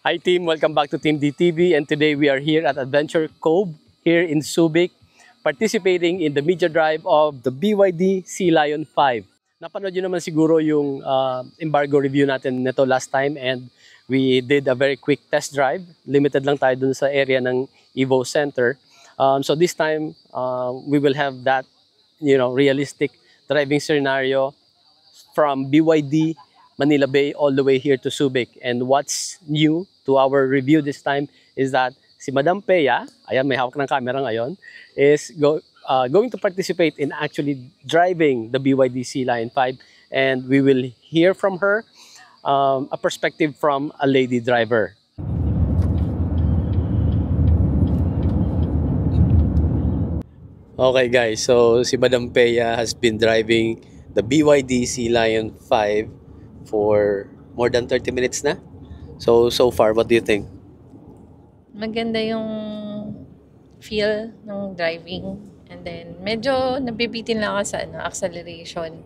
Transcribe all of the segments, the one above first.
Hi team, welcome back to Team DTV, and today we are here at Adventure Cove here in Subic participating in the media drive of the BYD Sea Lion 5. Napanood nyo naman siguro yung embargo review natin nito last time, and we did a very quick test drive. Limited lang tayo dun sa area ng Evo Center. So this time we will have that realistic driving scenario from BYD Manila Bay all the way here to Subic. And what's new to our review this time is that si Madam Pea, ayan may hawak ng camera ngayon, is going to participate in actually driving the BYD Sea Lion 5, and we will hear from her a perspective from a lady driver. Okay guys, so si Madam Pea has been driving the BYD Sea Lion 5 for more than 30 minutes na. So far, what do you think? Maganda yung feel ng driving. And then, medyo nabibitin lang ako sa acceleration.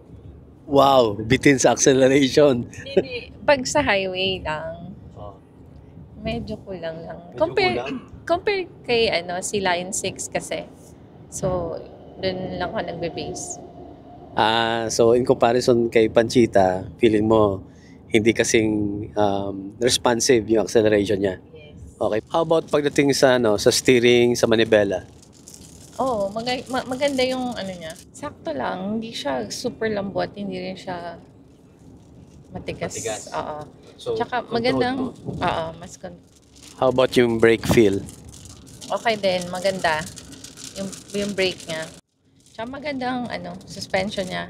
Wow, bitin sa acceleration. Hindi, pag sa highway lang, Oh, medyo kulang lang. medyo Compare kay si Lion 6 kasi. So, dun lang ako nagbe-base. so in comparison kay Panchita, feeling mo hindi kasing responsive yung acceleration niya. Yes. Okay. How about pagdating sa sa steering, sa manibela? Oo, maganda yung niya. Sakto lang, hindi siya super lambot, hindi rin siya matigas. Oo. So, Tsaka magandang, mas How about yung brake feel? okay din, maganda. Yung brake niya. Tsaka magandang suspension niya.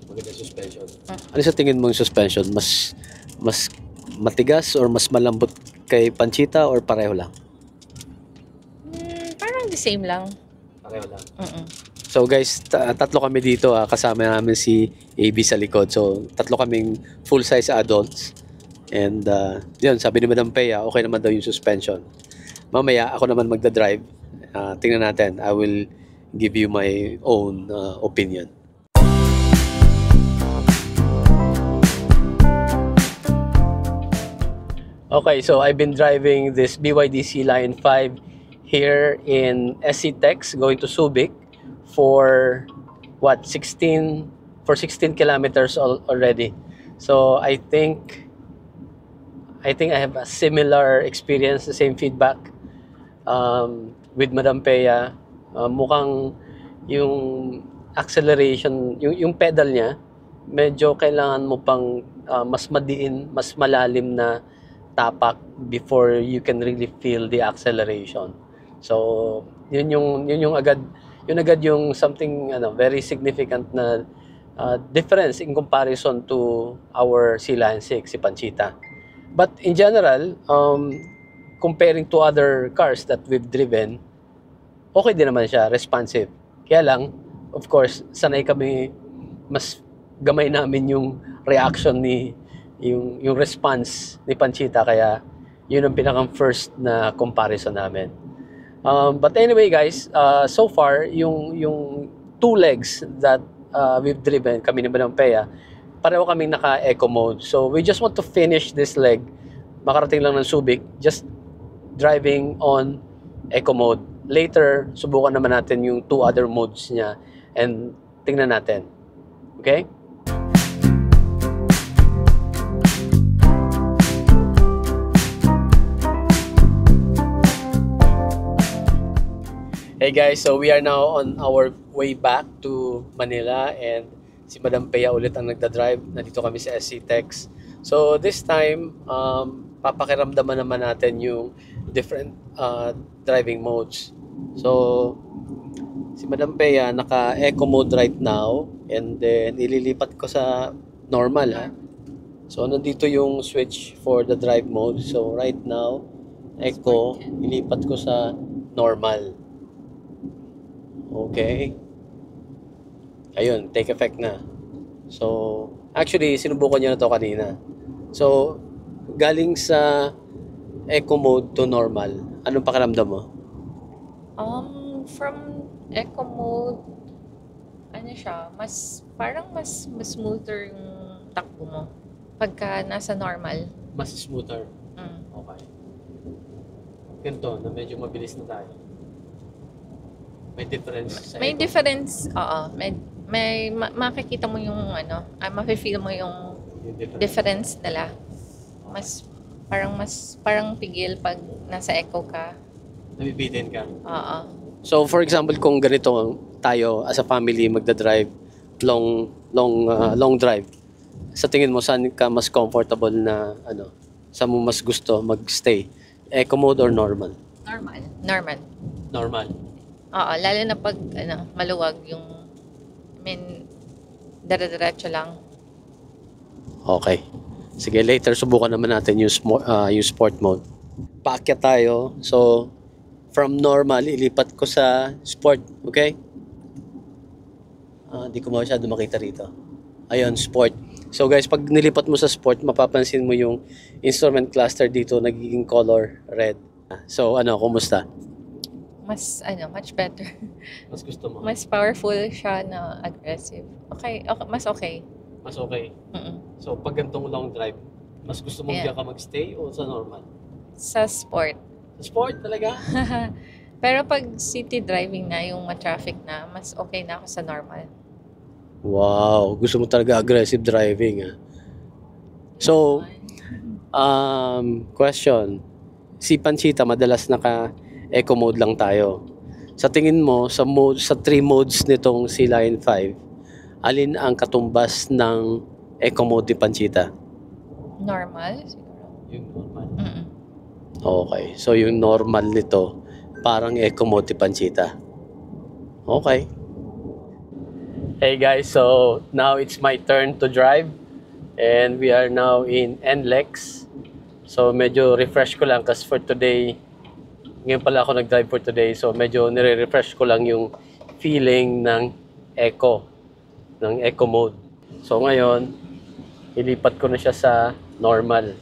Maganda suspension. Ano sa tingin mo yung suspension? Mas matigas or mas malambot kay Panchita or pareho lang? Parang the same lang. Pareho lang. Mm-mm. So guys, tatlo kami dito. Kasama namin si AB sa likod. So tatlo kaming full-size adults. And yun, sabi ni Madam Pea, okay naman daw yung suspension. Mamaya ako naman magdadrive. Tingnan natin. I will give you my own opinion. Okay, so I've been driving this BYD Sea Lion 5 here in SC Tex, going to Subic for 16 kilometers already. So I think I have a similar experience, the same feedback with Madam Pea. Mukhang yung acceleration, yung pedal niya, medyo kailangan mo pang mas madiin, mas malalim na tapak before you can really feel the acceleration. So, yun agad yung something very significant na difference in comparison to our Sea Lion 6, si Panchita. But in general, comparing to other cars that we've driven, okay din naman siya, responsive. Kaya lang, of course, sanay kami, mas gamay namin yung reaction yung response ni Panchita, kaya yun ang pinakang first na comparison namin. But anyway guys, so far yung two legs that we've driven, kami ni Madam Pea, pareho kaming naka-eco mode. So we just want to finish this leg, makarating lang ng Subic, just driving on eco mode. Later, subukan naman natin yung two other modes niya and tingnan natin. Okay? Hey guys, so we are now on our way back to Manila, and si Madam Pea ulit ang nagdadrive. Nandito kami sa SC Tex. So this time, papakiramdaman naman natin yung different driving modes. So si Madam Pea naka-eco mode right now, and then ililipat ko sa normal ha. So nandito yung switch for the drive mode. So right now, eco, ilipat ko sa normal. Okay. Ayun, take effect na. So, actually, sinubukan niya na to kanina. So, galing sa eco mode to normal, anong pakiramdam mo? From eco mode, siya, parang mas smoother yung takbo mo pagka nasa normal. Mas smoother. ganito, na medyo mabilis na tayo. May difference sa May eco. difference, oo. Makikita mo yung mafe-feel mo yung Yung difference nila. Parang pigil pag nasa eco ka. Nabibitin ka. Oo. So for example, kung ganito tayo as a family magda-drive long drive, sa tingin mo saan ka mas comfortable na saan mo mas gusto magstay? Eco mode or normal? Normal. Normal. Oo, lalo na pag maluwag yung dire-diretso lang. Okay. Sige, later subukan naman natin yung sport mode. Paakyat tayo. So from normal ilipat ko sa sport, okay? Di ko masyado makita rito. Ayun, sport. So guys, pag nilipat mo sa sport, mapapansin mo yung instrument cluster dito nagiging color red. So kumusta? Much better. Mas gusto mo? Mas powerful siya na aggressive. Okay, mas okay. Mas okay. Mm-mm. So pag gantong long drive, mas gusto mo Yeah. diyan ka magstay o sa normal? Sa sport. Sa sport talaga? Pero pag city driving na, yung traffic na, mas okay na ako sa normal. Wow, gusto mo talaga aggressive driving So, question. Si Panchita, madalas naka-eco mode lang tayo. Sa tingin mo, sa 3 modes nitong Sea Lion 5, alin ang katumbas ng eco mode ni Panchita? Normal, siguro. Yung normal. Mm-mm. Okay, so yung normal nito, parang eco mode ni Panchita. Okay. Hey guys, so now it's my turn to drive and we are now in NLEX. So medyo refresh ko lang kasi for today, ngayon pala ako nag-drive for today, so medyo nire-refresh ko lang yung feeling ng eco mode. So ngayon, ilipat ko na siya sa normal.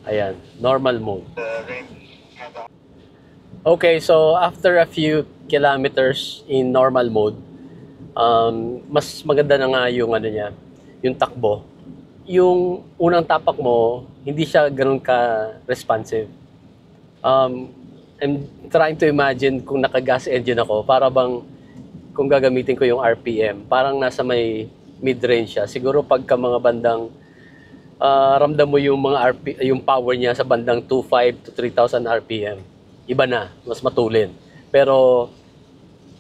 Ayan, normal mode. Okay, so after a few kilometers in normal mode, mas maganda na nga yung yung takbo. Yung unang tapak mo, hindi siya ganun ka-responsive. I'm trying to imagine kung naka-gas engine ako, para bang kung gagamitin ko yung RPM, parang nasa may mid-range siya. Siguro pagka mga bandang ramdam mo yung yung power niya sa bandang 2.5 to 3,000 RPM. Iba na, mas matulin. Pero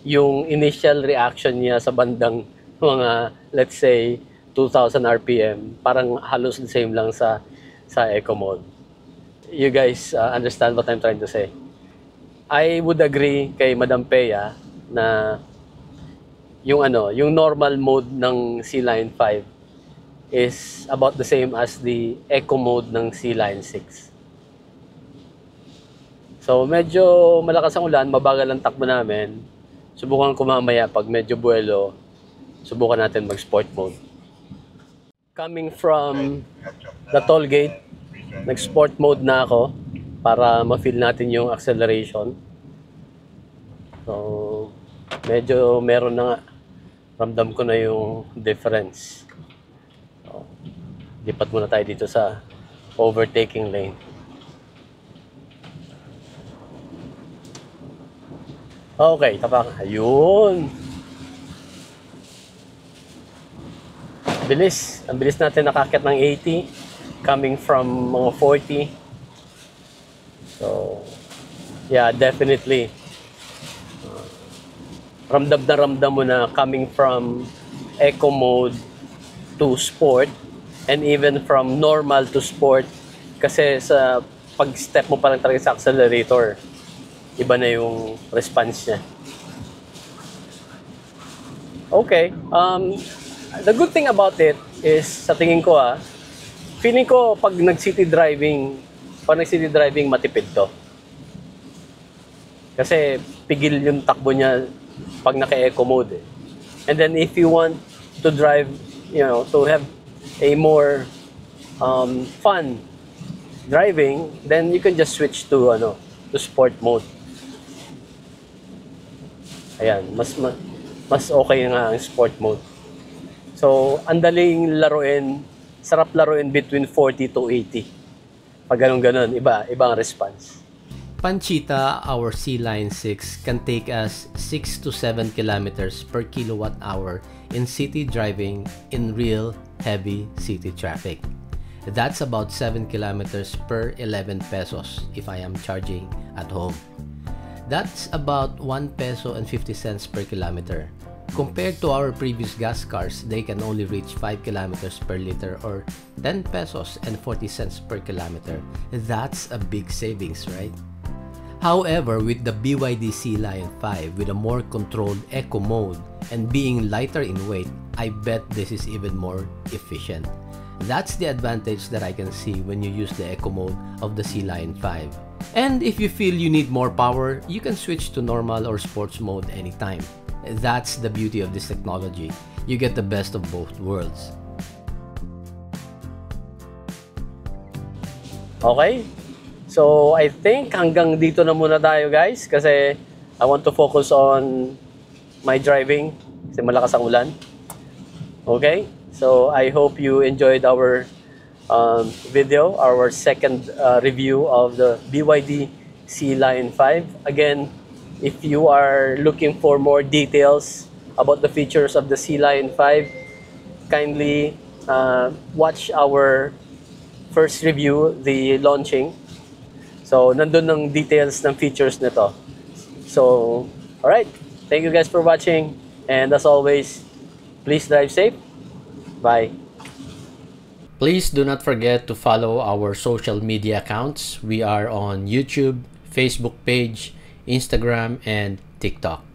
yung initial reaction niya sa bandang mga, let's say, 2,000 RPM, parang halos the same lang sa eco mode. You guys understand what I'm trying to say? I would agree kay Madam Pea na yung normal mode ng Sea Lion 5 is about the same as the eco mode ng Sea Lion 6. So medyo malakas ang ulan, mabagal ang takbo namin. Subukan ko mamaya pag medyo buwelo, subukan natin mag-sport mode. Coming from the toll gate, nag-sport mode na ako para ma-feel natin yung acceleration. So medyo meron na nga, ramdam ko na yung difference. So, lipat muna tayo dito sa overtaking lane. Okay, tapak. Ayun. Bilis. Ang bilis natin nakakit ng 80. Coming from mga 40. So, yeah, definitely. Ramdam na ramdam mo na coming from eco mode to sport and even from normal to sport. Kasi sa pag-step mo pa lang talaga sa accelerator, iba na yung response niya. Okay. The good thing about it is, sa tingin ko feeling ko pag nag-city driving, matipid to. Kasi pigil yung takbo niya pag naka-eco mode. And then if you want to drive, to have a more fun driving, then you can just switch to sport mode. Ayan, mas okay nga ang sport mode. So, ang daling laruin, sarap laruin between 40 to 80. Pag ganun-ganun, iba ang response. Panchita, our C-Line 6, can take us 6 to 7 kilometers per kilowatt hour in city driving in real heavy city traffic. That's about 7 kilometers per 11 pesos if I am charging at home. That's about 1 peso and 50 cents per kilometer. Compared to our previous gas cars, they can only reach 5 kilometers per liter or 10 pesos and 40 cents per kilometer. That's a big savings, right? However, with the BYD C-Line 5 with a more controlled eco mode and being lighter in weight, I bet this is even more efficient. That's the advantage that I can see when you use the eco mode of the C-Line 5. And if you feel you need more power, you can switch to normal or sports mode anytime. That's the beauty of this technology. You get the best of both worlds. Okay? So, I think hanggang dito na muna tayo guys kasi I want to focus on my driving kasi malakas ang ulan. Okay? So, I hope you enjoyed our video, our second review of the BYD C-Line 5. Again, if you are looking for more details about the features of the C-Line 5, kindly watch our first review, the launching. So, nandun ng details ng features nito. So, alright. Thank you guys for watching. And as always, please drive safe. Bye. Please do not forget to follow our social media accounts. We are on YouTube, Facebook page, Instagram, and TikTok.